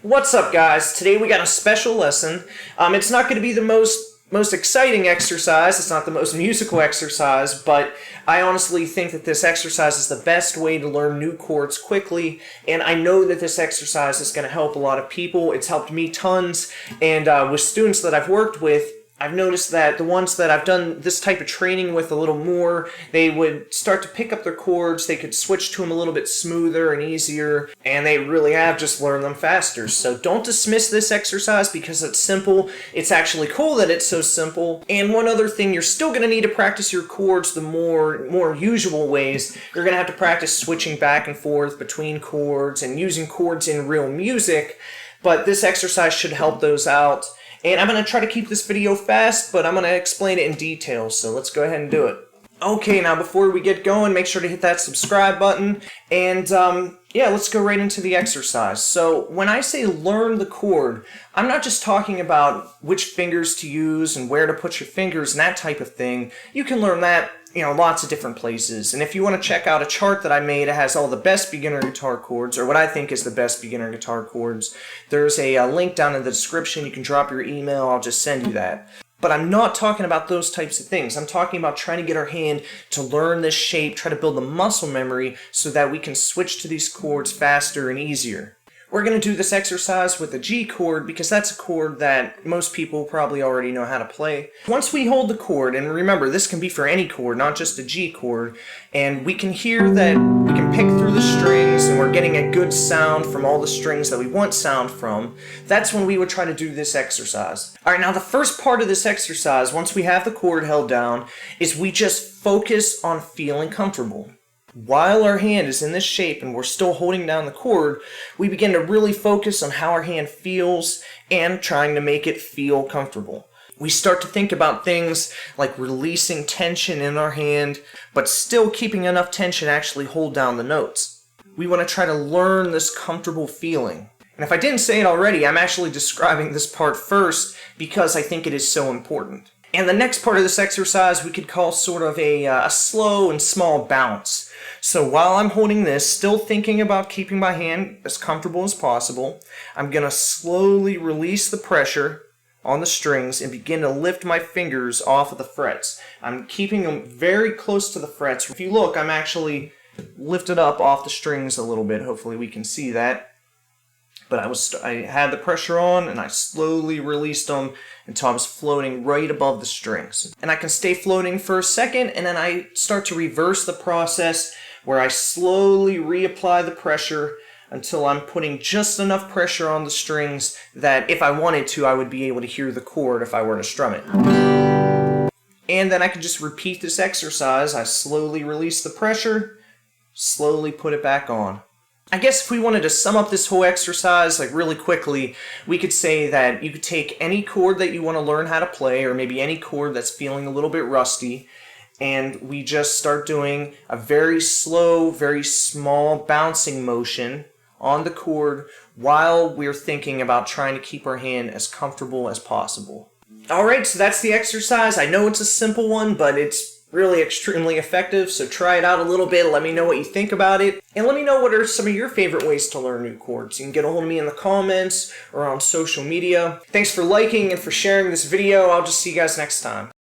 What's up, guys? Today we got a special lesson. It's not going to be the most exciting exercise, it's not the most musical exercise, but I honestly think that this exercise is the best way to learn new chords quickly, and I know that this exercise is going to help a lot of people. It's helped me tons, and with students that I've worked with, I've noticed that the ones that I've done this type of training with a little more, they would start to pick up their chords, they could switch to them a little bit smoother and easier, and they really have just learned them faster. So don't dismiss this exercise because it's simple. It's actually cool that it's so simple. And one other thing, you're still going to need to practice your chords the more usual ways. You're going to have to practice switching back and forth between chords and using chords in real music, but this exercise should help those out. And I'm going to try to keep this video fast, but I'm going to explain it in detail, so let's go ahead and do it. Okay, now before we get going, make sure to hit that subscribe button, and yeah, let's go right into the exercise. So when I say learn the chord, I'm not just talking about which fingers to use and where to put your fingers and that type of thing. You can learn that, lots of different places. And if you want to check out a chart that I made, it has all the best beginner guitar chords, or what I think is the best beginner guitar chords. There's a link down in the description. You can drop your email. I'll just send you that. But I'm not talking about those types of things. I'm talking about trying to get our hand to learn this shape, try to build the muscle memory so that we can switch to these chords faster and easier. We're going to do this exercise with a G chord because that's a chord that most people probably already know how to play. Once we hold the chord, and remember this can be for any chord, not just a G chord, and we can hear that we can pick through the strings and we're getting a good sound from all the strings that we want sound from, that's when we would try to do this exercise. Alright, now the first part of this exercise, once we have the chord held down, is we just focus on feeling comfortable. While our hand is in this shape and we're still holding down the chord, we begin to really focus on how our hand feels and trying to make it feel comfortable. We start to think about things like releasing tension in our hand, but still keeping enough tension to actually hold down the notes. We want to try to learn this comfortable feeling. And if I didn't say it already, I'm actually describing this part first because I think it is so important. And the next part of this exercise we could call sort of a slow and small bounce. So while I'm holding this, still thinking about keeping my hand as comfortable as possible, I'm going to slowly release the pressure on the strings and begin to lift my fingers off of the frets. I'm keeping them very close to the frets. If you look, I'm actually lifted up off the strings a little bit. Hopefully we can see that. But I had the pressure on and I slowly released them until I was floating right above the strings. And I can stay floating for a second and then I start to reverse the process where I slowly reapply the pressure until I'm putting just enough pressure on the strings that if I wanted to, I would be able to hear the chord if I were to strum it. And then I can just repeat this exercise. I slowly release the pressure, slowly put it back on. I guess if we wanted to sum up this whole exercise like really quickly, we could say that you could take any chord that you want to learn how to play, or maybe any chord that's feeling a little bit rusty, and we just start doing a very slow, very small bouncing motion on the chord while we're thinking about trying to keep our hand as comfortable as possible. Alright, so that's the exercise. I know it's a simple one, but it's really extremely effective, so try it out a little bit. Let me know what you think about it, and let me know what are some of your favorite ways to learn new chords. You can get a hold of me in the comments or on social media. Thanks for liking and for sharing this video. I'll just see you guys next time.